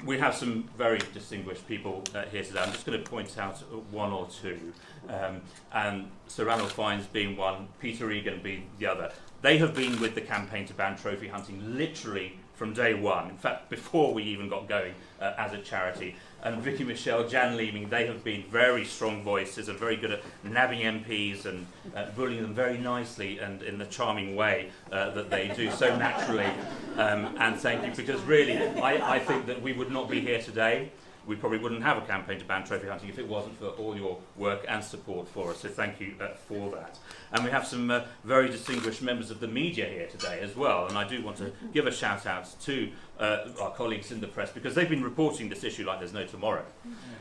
We have some very distinguished people here today. I'm just going to point out one or two. And Sir Ranulph Fiennes being one, Peter Egan being the other. They have been with the campaign to ban trophy hunting literally from day one. In fact, before we even got going as a charity. And Vicky Michelle, Jan Leeming, they have been very strong voices and very good at nabbing MPs and bullying them very nicely and in the charming way that they do so naturally. And thank you, because really, I think that we would not be here today. We probably wouldn't have a campaign to ban trophy hunting if it wasn't for all your work and support for us. So thank you for that. And we have some very distinguished members of the media here today as well. And I do want to give a shout out to our colleagues in the press, because they've been reporting this issue like there's no tomorrow.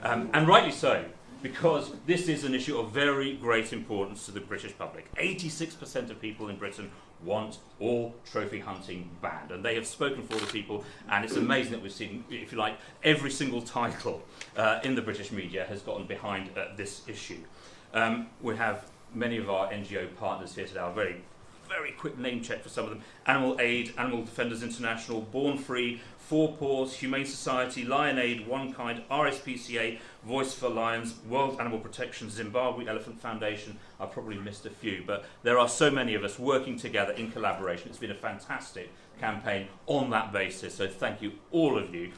And rightly so, because this is an issue of very great importance to the British public. 86% of people in Britain want all trophy hunting banned, and they have spoken for the people, and it's amazing that we've seen, if you like, every single title in the British media has gotten behind this issue. We have many of our NGO partners here today. I'll very quick name check for some of them: Animal Aid, Animal Defenders International, Born Free, Four Paws, Humane Society, Lion Aid, One Kind, RSPCA, Voice for Lions, World Animal Protection, Zimbabwe Elephant Foundation. I probably missed a few, but there are so many of us working together in collaboration. It's been a fantastic campaign on that basis, so thank you, all of the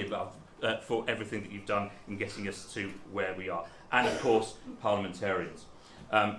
above, for everything that you've done in getting us to where we are. And of course, parliamentarians.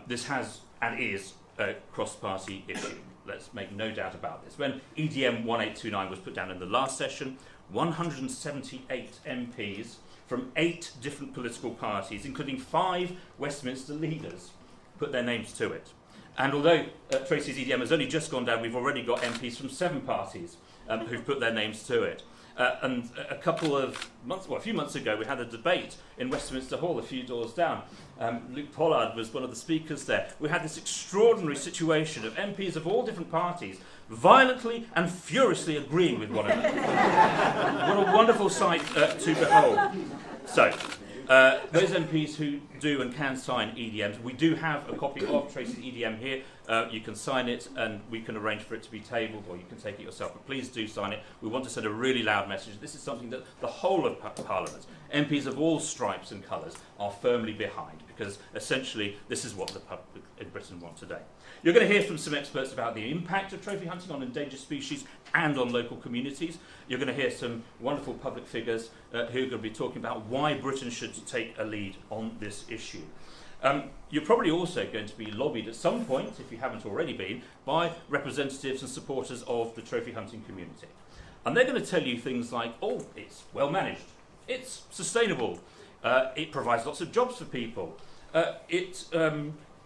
This has and is a cross-party issue. Let's make no doubt about this. When EDM 1829 was put down in the last session, 178 MPs from 8 different political parties, including 5 Westminster leaders, put their names to it. And although Tracy's EDM has only just gone down, we've already got MPs from 7 parties who've put their names to it. And a few months ago, we had a debate in Westminster Hall, a few doors down. Luke Pollard was one of the speakers there. We had this extraordinary situation of MPs of all different parties violently and furiously agreeing with one another. What a wonderful sight to behold. So, those MPs who do and can sign EDMs, we do have a copy of Tracy's EDM here. You can sign it and we can arrange for it to be tabled, or you can take it yourself, but please do sign it. We want to send a really loud message. This is something that the whole of Parliament, MPs of all stripes and colours, are firmly behind, because essentially this is what the public in Britain want today. You're going to hear from some experts about the impact of trophy hunting on endangered species and on local communities. You're going to hear some wonderful public figures who are going to be talking about why Britain should take a lead on this issue. You're probably also going to be lobbied at some point, if you haven't already been, by representatives and supporters of the trophy hunting community. And they're going to tell you things like, oh, it's well managed, it's sustainable, it provides lots of jobs for people, it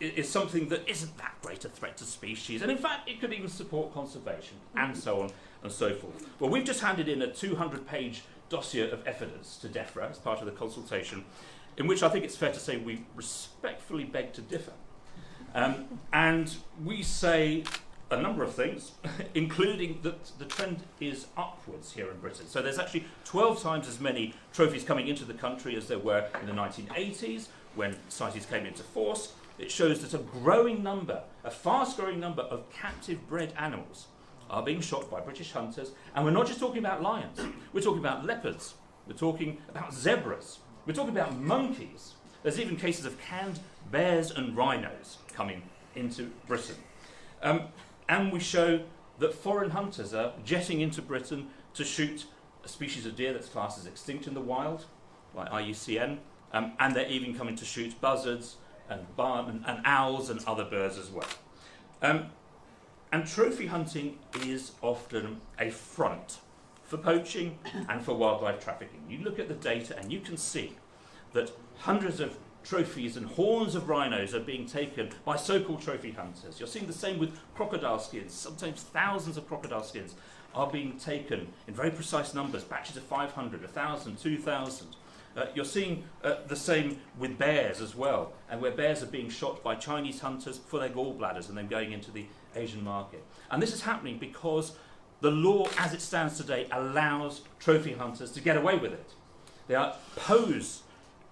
is something that isn't that great a threat to species, and in fact it could even support conservation, and so on and so forth. Well, we've just handed in a 200-page dossier of evidence to DEFRA as part of the consultation, in which I think it's fair to say we respectfully beg to differ. And we say a number of things, including that the trend is upwards here in Britain. So there's actually 12 times as many trophies coming into the country as there were in the 1980s, when CITES came into force. It shows that a fast-growing number of captive bred animals are being shot by British hunters. And we're not just talking about lions, we're talking about leopards, we're talking about zebras, we're talking about monkeys. There's even cases of canned bears and rhinos coming into Britain. And we show that foreign hunters are jetting into Britain to shoot a species of deer that's classed as extinct in the wild, like IUCN, and they're even coming to shoot buzzards and owls and other birds as well. And trophy hunting is often a front for poaching and for wildlife trafficking. You look at the data and you can see that hundreds of trophies and horns of rhinos are being taken by so-called trophy hunters. You're seeing the same with crocodile skins. Sometimes thousands of crocodile skins are being taken in very precise numbers, batches of 500, 1,000, 2,000. You're seeing the same with bears as well, and where bears are being shot by Chinese hunters for their gallbladders and then going into the Asian market. And this is happening because the law as it stands today allows trophy hunters to get away with it. They are posed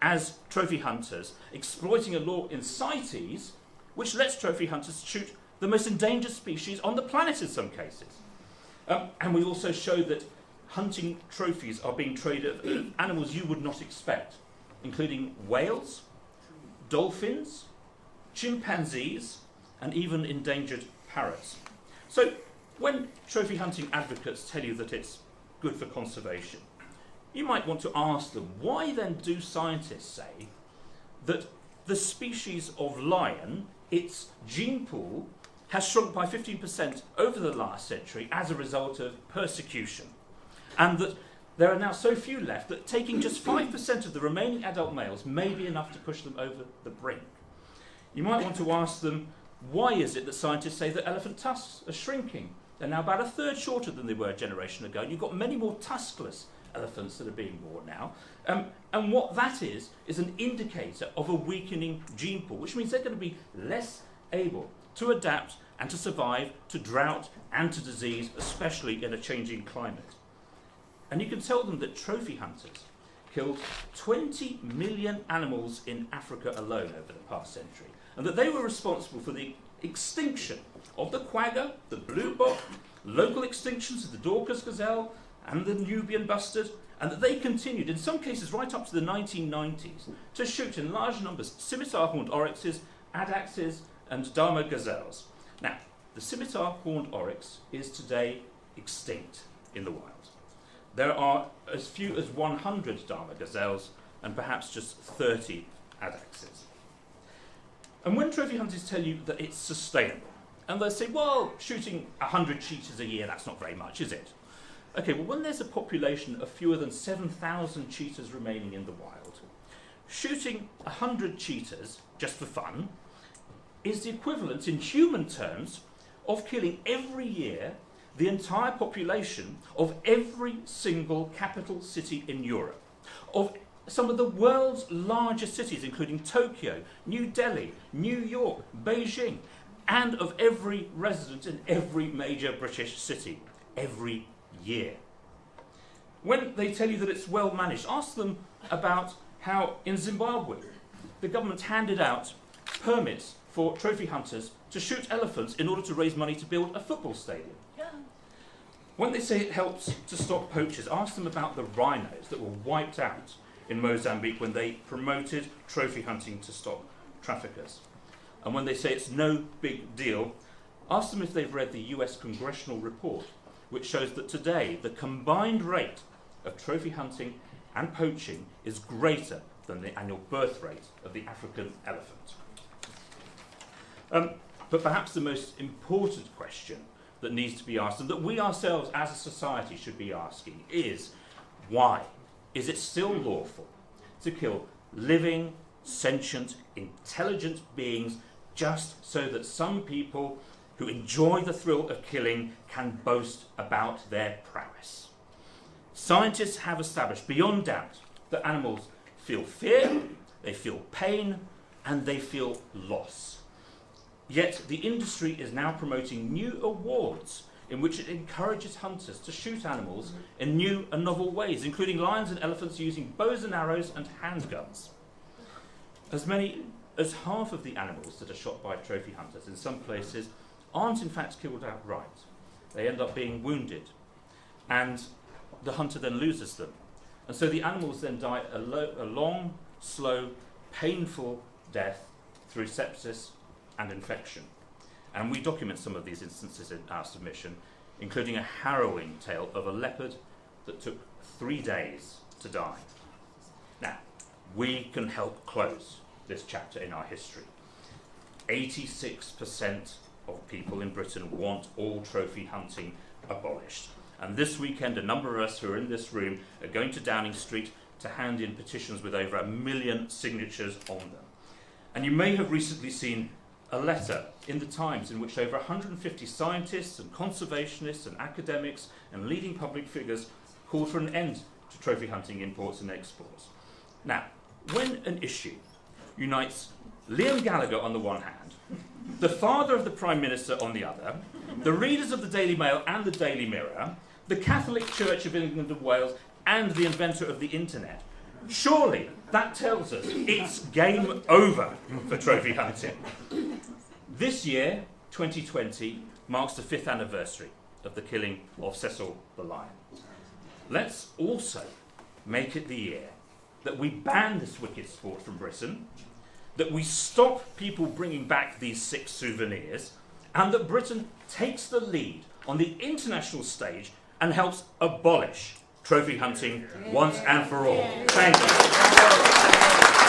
as trophy hunters, exploiting a law in CITES which lets trophy hunters shoot the most endangered species on the planet in some cases. And we also show that hunting trophies are being traded animals you would not expect, including whales, dolphins, chimpanzees, and even endangered parrots. So when trophy hunting advocates tell you that it's good for conservation, you might want to ask them, why then do scientists say that the species of lion, its gene pool, has shrunk by 15% over the last century as a result of persecution, and that there are now so few left that taking just 5% of the remaining adult males may be enough to push them over the brink? You might want to ask them, why is it that scientists say that elephant tusks are shrinking? They're now about a third shorter than they were a generation ago. You've got many more tuskless elephants that are being born now. And what that is an indicator of a weakening gene pool, which means they're going to be less able to adapt and to survive to drought and to disease, especially in a changing climate. And you can tell them that trophy hunters killed 20 million animals in Africa alone over the past century, and that they were responsible for the extinction of the quagga, the bluebot, local extinctions of the Dorcas gazelle and the Nubian bustard, and that they continued, in some cases right up to the 1990s, to shoot in large numbers scimitar-horned oryxes, addaxes, and dama gazelles. Now, the scimitar-horned oryx is today extinct in the wild. There are as few as 100 dama gazelles and perhaps just 30 addaxes. And when trophy hunters tell you that it's sustainable, and they say, well, shooting 100 cheetahs a year, that's not very much, is it? Okay, well, when there's a population of fewer than 7,000 cheetahs remaining in the wild, shooting 100 cheetahs, just for fun, is the equivalent in human terms of killing every year the entire population of every single capital city in Europe, of some of the world's largest cities, including Tokyo, New Delhi, New York, Beijing, and of every resident in every major British city, every year. When they tell you that it's well managed, ask them about how in Zimbabwe the government handed out permits for trophy hunters to shoot elephants in order to raise money to build a football stadium. When they say it helps to stop poachers, ask them about the rhinos that were wiped out in Mozambique when they promoted trophy hunting to stop traffickers. And when they say it's no big deal, ask them if they've read the US congressional report, which shows that today the combined rate of trophy hunting and poaching is greater than the annual birth rate of the African elephant. But perhaps the most important question that needs to be asked, and that we ourselves as a society should be asking, is why is it still lawful to kill living, sentient, intelligent beings just so that some people who enjoy the thrill of killing can boast about their prowess? Scientists have established beyond doubt that animals feel fear, they feel pain, and they feel loss. Yet the industry is now promoting new awards in which it encourages hunters to shoot animals in new and novel ways, including lions and elephants using bows and arrows and handguns. As many as half of the animals that are shot by trophy hunters in some places aren't in fact killed outright. They end up being wounded, and the hunter then loses them. And so the animals then die a long, slow, painful death through sepsis and infection. And we document some of these instances in our submission, including a harrowing tale of a leopard that took 3 days to die. Now, we can help close this chapter in our history. 86% of people in Britain want all trophy hunting abolished. And this weekend, a number of us who are in this room are going to Downing Street to hand in petitions with over 1 million signatures on them. And you may have recently seen a letter in the Times in which over 150 scientists and conservationists and academics and leading public figures called for an end to trophy hunting imports and exports. Now, when an issue unites Liam Gallagher on the one hand, the father of the Prime Minister on the other, the readers of the Daily Mail and the Daily Mirror, the Catholic Church of England and Wales, and the inventor of the internet, surely that tells us it's game over for trophy hunting. This year, 2020, marks the 5th anniversary of the killing of Cecil the lion. let's also make it the year that we ban this wicked sport from Britain, that we stop people bringing back these sick souvenirs, and that Britain takes the lead on the international stage and helps abolish trophy hunting once and for all. Thank you.